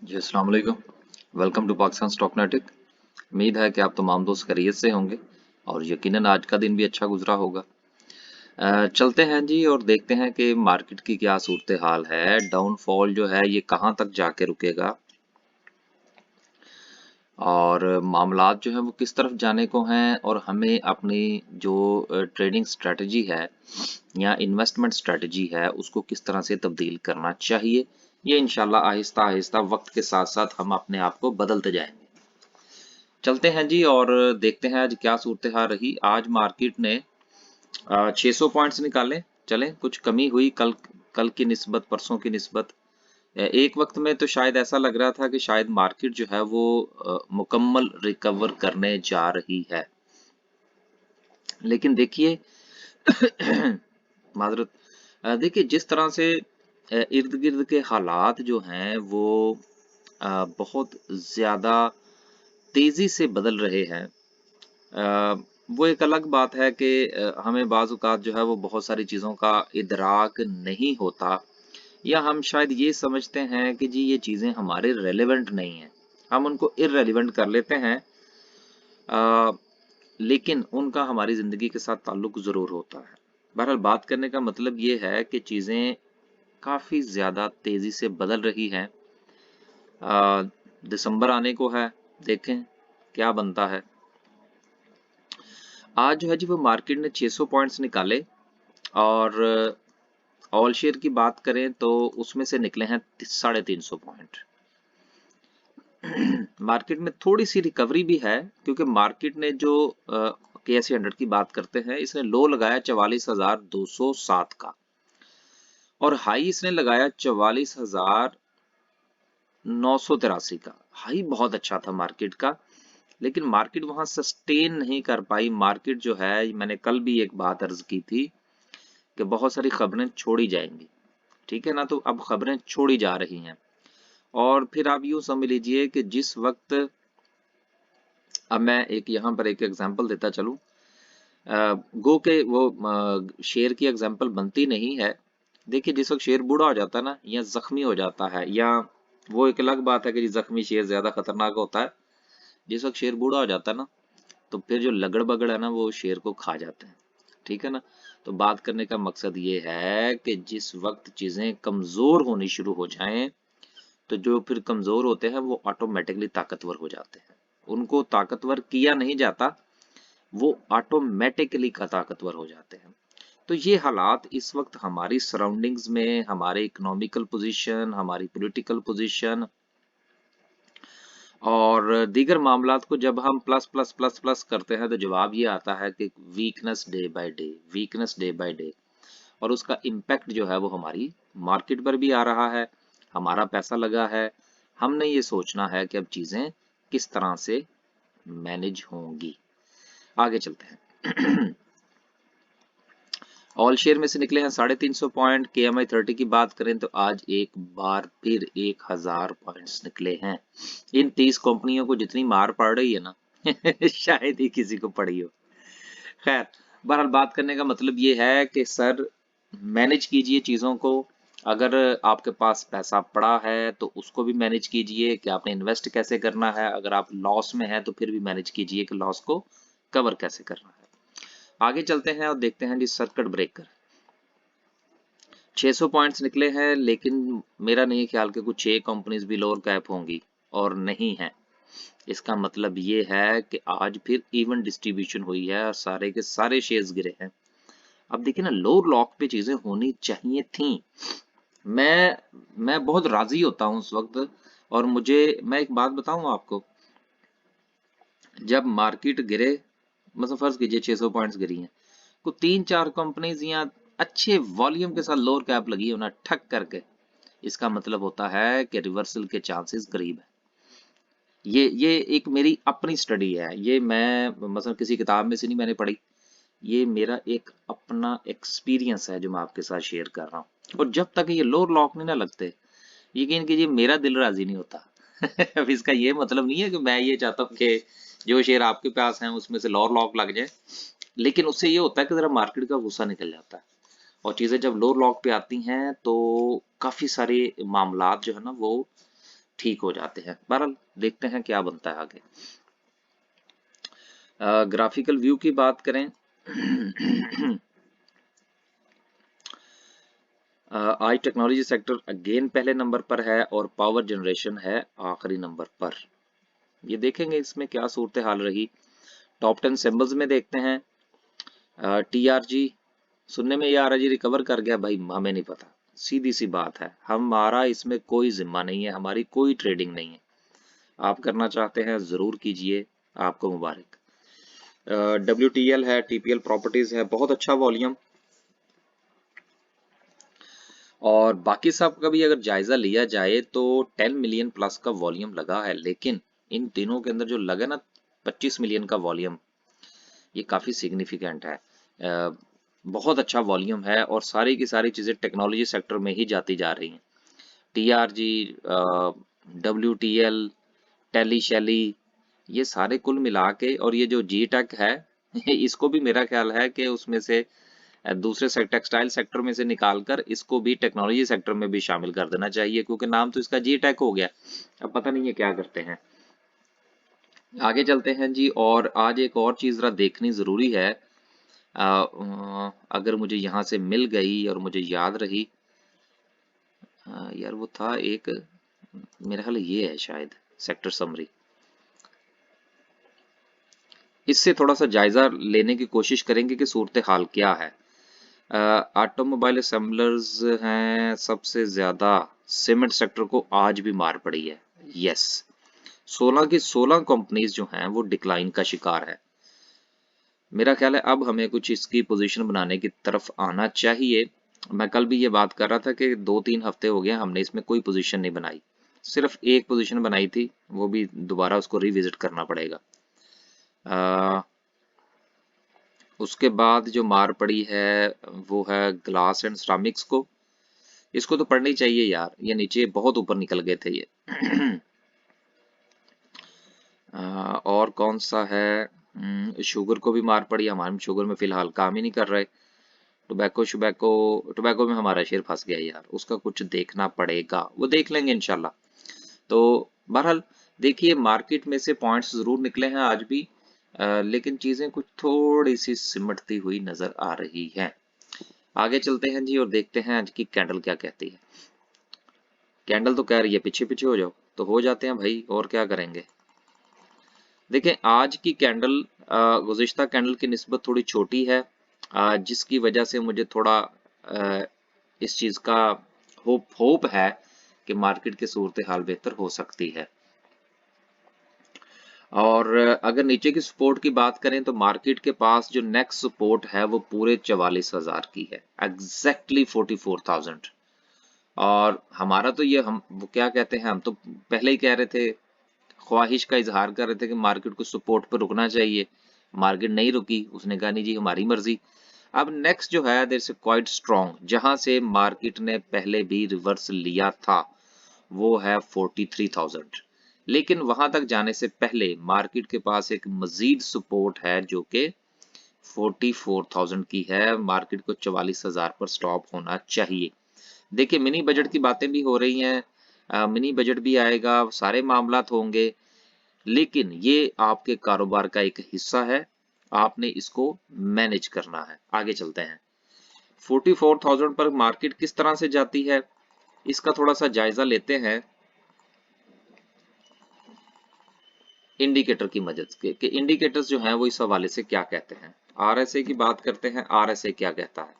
जी अस्सलाम वालेकुम। Welcome to Pakistan stock नेटिक। उम्मीद है कि आप तमाम दोस्त खैरियत से होंगे और यकीनन आज का दिन भी अच्छा गुजरा होगा। चलते हैं जी और देखते हैं कि मार्केट की क्या सूरत हाल है। डाउनफॉल जो है ये कहाँ तक जाके रुकेगा और मामलात जो है वो किस तरफ जाने को हैं और हमें अपनी जो ट्रेडिंग स्ट्रेटजी है या इन्वेस्टमेंट स्ट्रेटजी है उसको किस तरह से तब्दील करना चाहिए। ये इंशाल्लाह आहिस्ता आहिस्ता वक्त के साथ साथ हम अपने आप को बदलते जाएंगे। चलते हैं जी और देखते हैं आज क्या सूरत हाल रही। आज मार्केट ने 600 पॉइंट्स निकाले। चलें कुछ कमी हुई कल कल की निस्बत परसों की निस्बत। एक वक्त में तो शायद ऐसा लग रहा था कि शायद मार्केट जो है वो मुकम्मल रिकवर करने जा रही है, लेकिन देखिए माजरत देखिए जिस तरह से इर्द गिर्द के हालात जो हैं वो बहुत ज्यादा तेजी से बदल रहे हैं। वो एक अलग बात है कि हमें बाज़ औक़ात जो है वो बहुत सारी चीज़ों का इदराक नहीं होता या हम शायद ये समझते हैं कि जी ये चीज़ें हमारे रेलेवेंट नहीं हैं, हम उनको इर्रेलेवेंट कर लेते हैं। अ, लेकिन उनका हमारी ज़िंदगी के साथ ताल्लुक ज़रूर होता है। बहरहाल बात करने का मतलब ये है कि चीज़ें काफ़ी ज़्यादा तेज़ी से बदल रही हैं। दिसंबर आने को है, देखें क्या बनता है। आज जो है जी वो मार्केट ने 600 पॉइंट्स निकाले और ऑल शेयर की बात करें तो उसमें से निकले हैं 350 पॉइंट। मार्केट में थोड़ी सी रिकवरी भी है क्योंकि मार्केट ने जो KSE 100 की बात करते हैं इसने लो लगाया 44,207 का और हाई इसने लगाया 44,983 का। हाई बहुत अच्छा था मार्केट का, लेकिन मार्केट वहां सस्टेन नहीं कर पाई। मार्केट जो है मैंने कल भी एक बात अर्ज की थी कि बहुत सारी खबरें छोड़ी जाएंगी, ठीक है ना, तो अब खबरें छोड़ी जा रही हैं और फिर आप यूं समझ लीजिए कि जिस वक्त, अब मैं एक यहां पर एक एग्जांपल देता चलूं। गो के वो शेर की एग्जांपल बनती नहीं है। देखिए जिस वक्त शेर बूढ़ा हो जाता है ना या जख्मी हो जाता है, या वो एक अलग बात है कि जी जख्मी शेर ज्यादा खतरनाक होता है। जिस वक्त शेर बूढ़ा हो जाता है ना तो फिर जो लगड़ बगड़ है ना वो शेर को खा जाते हैं, ठीक है ना। तो बात करने का मकसद ये है कि जिस वक्त चीजें कमजोर होनी शुरू हो जाएं तो जो फिर कमजोर होते हैं वो ऑटोमेटिकली ताकतवर हो जाते हैं। उनको ताकतवर किया नहीं जाता, वो ऑटोमेटिकली का ताकतवर हो जाते हैं। तो ये हालात इस वक्त हमारी सराउंडिंग्स में, हमारे इकोनॉमिकल पोजीशन, हमारी पॉलिटिकल पोजीशन और दीगर मामलात को जब हम प्लस प्लस प्लस प्लस करते हैं तो जवाब ये आता है कि weakness day by day, weakness day by day. और उसका इम्पैक्ट जो है वो हमारी मार्केट पर भी आ रहा है। हमारा पैसा लगा है, हमने ये सोचना है कि अब चीजें किस तरह से मैनेज होंगी। आगे चलते हैं। ऑल शेयर में से निकले हैं 350 पॉइंट। KMI 30 की बात करें तो आज एक बार फिर 1000 पॉइंट्स निकले हैं। इन 30 कंपनियों को जितनी मार पड़ रही है ना शायद ही किसी को पड़ी हो। खैर, बहरहाल बात करने का मतलब ये है कि सर मैनेज कीजिए चीजों को। अगर आपके पास पैसा पड़ा है तो उसको भी मैनेज कीजिए कि आपने इन्वेस्ट कैसे करना है। अगर आप लॉस में है तो फिर भी मैनेज कीजिए कि लॉस को कवर कैसे करना है। आगे चलते हैं और देखते हैं जी सर्किट ब्रेकर। 600 पॉइंट्स निकले हैं, लेकिन मेरा नहीं ख्याल कि कुछ 6 कंपनीज भी लोअर कैप होंगी और नहीं है। इसका मतलब ये है कि आज फिर इवन डिस्ट्रीब्यूशन हुई है और सारे के सारे शेयर्स गिरे हैं। अब देखिए ना, लोअर लॉक पे चीजें होनी चाहिए थी। मैं मैं बहुत राजी होता हूं उस वक्त। और मुझे, मैं एक बात बताऊं आपको, जब मार्केट गिरे, मतलब फर्ज कीजिए 600 पॉइंट्स गिरी हैं, को 3-4 कंपनीज या अच्छे वॉल्यूम के साथ लोअर कैप लगी हो ना ठक करके, इसका मतलब होता है कि रिवर्सल के चांसेस करीब है। ये एक मेरी अपनी स्टडी है, ये मैं मतलब किसी किताब में से नहीं मैंने पढ़ी। ये मेरा एक अपना एक्सपीरियंस है जो मैं आपके साथ शेयर कर रहा हूँ। और जब तक ये लोअर लॉक नहीं ना लगते, यकीन कीजिए मेरा दिल राजी नहीं होता। अब इसका ये मतलब नहीं है कि मैं ये चाहता हूँ कि जो शेयर आपके पास हैं उसमें से लोअर लॉक लग जाए, लेकिन उससे ये होता है कि जरा मार्केट का गुस्सा निकल जाता है। और चीजें जब लोअर लॉक पे आती हैं तो काफी सारे मामलात जो है ना वो ठीक हो जाते हैं। बहरहाल देखते हैं क्या बनता है आगे। ग्राफिकल व्यू की बात करें आज टेक्नोलॉजी सेक्टर अगेन पहले नंबर पर है और पावर जनरेशन है आखिरी नंबर पर। ये देखेंगे इसमें क्या सूरत हाल रही। टॉप 10 सिंबल्स में देखते हैं। टीआरजी सुनने में ये आ रहा जी रिकवर कर गया, भाई हमें नहीं पता, सीधी सी बात है, हमारा इसमें कोई जिम्मा नहीं है, हमारी कोई ट्रेडिंग नहीं है। आप करना चाहते हैं जरूर कीजिए, आपको मुबारक। WTL है, TPL प्रॉपर्टीज है, बहुत अच्छा वॉल्यूम। और बाकी सब का भी अगर जायजा लिया जाए तो 10 मिलियन प्लस का वॉल्यूम लगा है, लेकिन इन दिनों के अंदर जो लगा ना 25 मिलियन का वॉल्यूम, ये काफी सिग्निफिकेंट है। बहुत अच्छा वॉल्यूम है और सारी की सारी चीजें टेक्नोलॉजी सेक्टर में ही जाती जा रही हैं। TRG, WTL, टेली शैली, ये सारे कुल मिला के, और ये जो जी टेक है इसको भी मेरा ख्याल है कि उसमें से दूसरे टेक्सटाइल सेक्टर में से निकालकर इसको भी टेक्नोलॉजी सेक्टर में भी शामिल कर देना चाहिए, क्योंकि नाम तो इसका जी टेक हो गया। अब पता नहीं है क्या करते हैं। आगे चलते हैं जी। और आज एक और चीज जरा देखनी जरूरी है, अगर मुझे यहां से मिल गई और मुझे याद रही, यार वो था एक, मेरा ख्याल ये है शायद सेक्टर समरी। इससे थोड़ा सा जायजा लेने की कोशिश करेंगे कि सूरत हाल क्या है। ऑटोमोबाइल असेंबलर्स हैं सबसे ज्यादा, सीमेंट सेक्टर को आज भी मार पड़ी है। यस, 16 की 16 कंपनीज जो हैं वो डिक्लाइन का शिकार है। मेरा ख्याल है अब हमें कुछ इसकी पोजीशन बनाने की तरफ आना चाहिए। मैं कल भी ये बात कर रहा था कि 2-3 हफ्ते हो गए हमने इसमें कोई पोजीशन नहीं बनाई, सिर्फ एक पोजीशन बनाई थी, वो भी दोबारा उसको रिविजिट करना पड़ेगा। उसके बाद जो मार पड़ी है वो है ग्लास एंड सिरामिक्स को। इसको तो पढ़नी चाहिए यार, ये नीचे बहुत ऊपर निकल गए थे ये। और कौन सा है, शुगर को भी मार पड़ी, हमारे शुगर में फिलहाल काम ही नहीं कर रहे। टोबैको शुबैको, टोबैको में हमारा शेयर फंस गया यार, उसका कुछ देखना पड़ेगा, वो देख लेंगे इंशाल्लाह। तो बहरहाल देखिए मार्केट में से पॉइंट्स जरूर निकले हैं आज भी, लेकिन चीजें कुछ थोड़ी सी सिमटती हुई नजर आ रही हैं। आगे चलते हैं जी और देखते हैं आज की कैंडल क्या कहती है। कैंडल तो कह रही है पीछे पीछे हो जाओ, तो हो जाते हैं भाई, और क्या करेंगे। देखें आज की कैंडल गुज़िश्ता कैंडल की निस्बत थोड़ी छोटी है, जिसकी वजह से मुझे थोड़ा इस चीज का होप है कि मार्केट की सूरत हाल बेहतर हो सकती है। और अगर नीचे की सपोर्ट की बात करें तो मार्केट के पास जो नेक्स्ट सपोर्ट है वो पूरे 44,000 की है, एग्जैक्टली 44,000। और हमारा तो ये, हम वो क्या कहते हैं, हम तो पहले ही कह रहे थे, ख्वाहिश का इजहार कर रहे थे कि मार्केट को सपोर्ट पर रुकना चाहिए। मार्केट नहीं रुकी, उसने कहा नहीं जी हमारी मर्जी। अब नेक्स्ट जो है देयर से क्वाइट स्ट्रॉन्ग, जहां से मार्केट ने पहले भी रिवर्स लिया था, वो है 43,000। लेकिन वहां तक जाने से पहले मार्केट के पास एक मजीद सपोर्ट है जो कि 44,000 की है। मार्केट को 44,000 पर स्टॉप होना चाहिए। देखिए मिनी बजट की बातें भी हो रही हैं, मिनी बजट भी आएगा, सारे मामलात होंगे, लेकिन ये आपके कारोबार का एक हिस्सा है, आपने इसको मैनेज करना है। आगे चलते हैं। 44,000 पर मार्केट किस तरह से जाती है, इसका थोड़ा सा जायजा लेते हैं इंडिकेटर की मदद के, कि इंडिकेटर्स जो हैं वो इस हवाले से क्या कहते हैं। आरएसए की बात करते हैं, आरएसए क्या कहता है।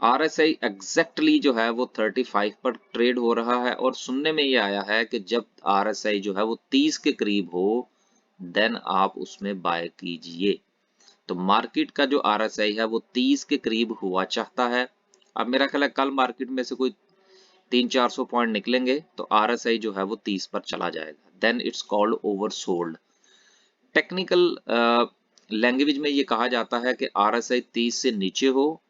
आरएसआई एग्जैक्टली जो है वो 35 पर ट्रेड हो रहा है, और सुनने में ये आया है कि जब आरएसआई जो है वो 30 के करीब हो देन आप उसमें बाय कीजिए। तो मार्केट का जो आरएसआई है वो 30 के करीब हुआ चाहता है। अब मेरा ख्याल है कल मार्केट में से कोई 300-400 पॉइंट निकलेंगे तो आरएसआई जो है वो 30 पर चला जाएगा, then it's called oversold. Technical language में ये कहा जाता है कि आरएसआई 30 से नीचे हो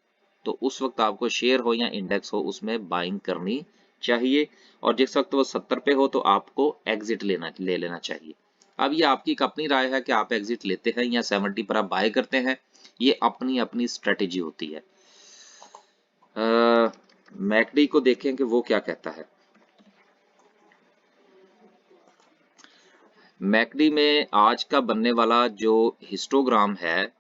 तो उस वक्त आपको शेयर हो या इंडेक्स हो उसमें बाइंग करनी चाहिए, और जिस वक्त वो 70 पे हो तो आपको एग्जिट ले लेना चाहिए। अब ये आपकी एक अपनी राय है कि आप एग्जिट लेते हैं या 70 पर आप बाय करते हैं, ये अपनी अपनी स्ट्रेटेजी होती है। मैकडी को देखें कि वो क्या कहता है। मैकडी में आज का बनने वाला जो हिस्टोग्राम है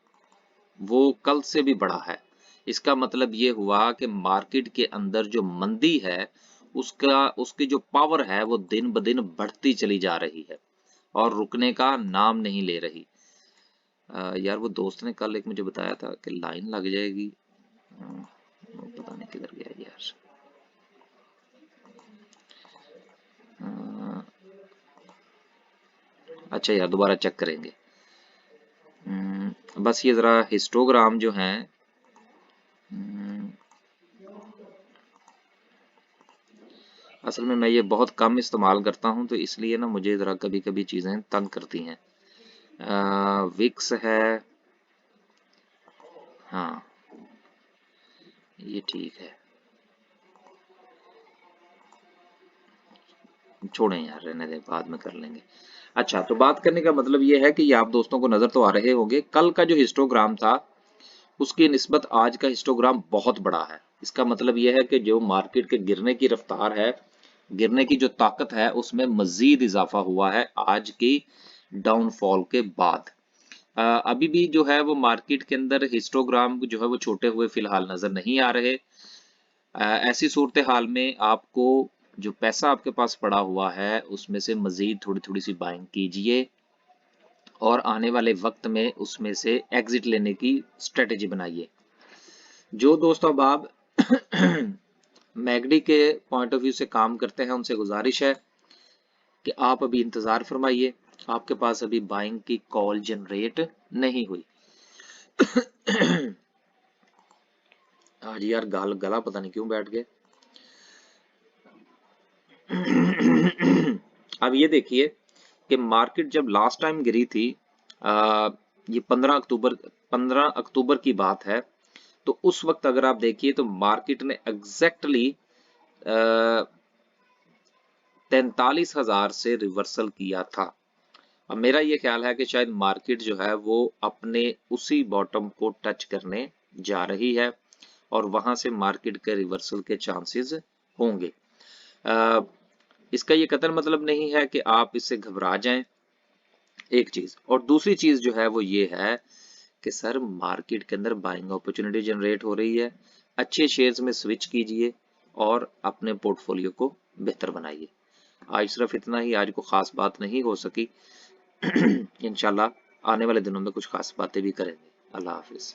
वो कल से भी बड़ा है। इसका मतलब ये हुआ कि मार्केट के अंदर जो मंदी है उसकी जो पावर है वो दिन ब दिन बढ़ती चली जा रही है और रुकने का नाम नहीं ले रही। यार वो दोस्त ने कल एक मुझे बताया था कि लाइन लग जाएगी। पता नहीं किधर गया यार। अ, अच्छा यार दोबारा चेक करेंगे। बस ये जरा हिस्टोग्राम जो है, असल में मैं ये बहुत कम इस्तेमाल करता हूँ तो इसलिए ना मुझे ज़रा कभी कभी चीज़ें तंग करती हैं। विक्स है, हाँ ये ठीक है, छोड़ें यार रहने दें, बाद में कर लेंगे। अच्छा तो बात करने का मतलब ये है कि ये आप दोस्तों को नज़र तो आ रहे होंगे, कल का जो हिस्टोग्राम था उसकी निस्बत आज का हिस्टोग्राम बहुत बड़ा है। इसका मतलब यह है कि जो मार्केट के गिरने की रफ्तार है, गिरने की जो ताकत है उसमें मजीद इजाफा हुआ है आज की डाउनफॉल के बाद। अभी भी जो है वो मार्केट के अंदर हिस्टोग्राम जो है वो छोटे हुए फिलहाल नजर नहीं आ रहे। ऐसी सूरत हाल में आपको जो पैसा आपके पास पड़ा हुआ है उसमें से मजीद थोड़ी थोड़ी सी बाइंग कीजिए और आने वाले वक्त में उसमें से एग्जिट लेने की स्ट्रेटेजी बनाइए। जो दोस्त अब आप मैगडी के पॉइंट ऑफ व्यू से काम करते हैं उनसे गुजारिश है कि आप अभी इंतजार फरमाइए, आपके पास अभी बाइंग की कॉल जनरेट नहीं हुई। आज यार गला पता नहीं क्यों बैठ गए। अब ये देखिए कि मार्केट जब लास्ट टाइम गिरी थी, ये 15 अक्टूबर की बात है, तो उस वक्त अगर आप देखिए तो मार्केट ने एग्जैक्टली 43,000 से रिवर्सल किया था। अब मेरा ये ख्याल है कि शायद मार्केट जो है वो अपने उसी बॉटम को टच करने जा रही है और वहां से मार्केट के रिवर्सल के चांसेस होंगे। अ, इसका ये कतई मतलब नहीं है कि आप इससे घबरा जाएं, एक चीज। और दूसरी चीज जो है वो ये है कि सर मार्केट के अंदर बाइंग अपॉर्चुनिटी जनरेट हो रही है, अच्छे शेयर्स में स्विच कीजिए और अपने पोर्टफोलियो को बेहतर बनाइए। आज सिर्फ इतना ही, आज को खास बात नहीं हो सकी। इंशाल्लाह आने वाले दिनों में कुछ खास बातें भी करेंगे। अल्लाह हाफिज।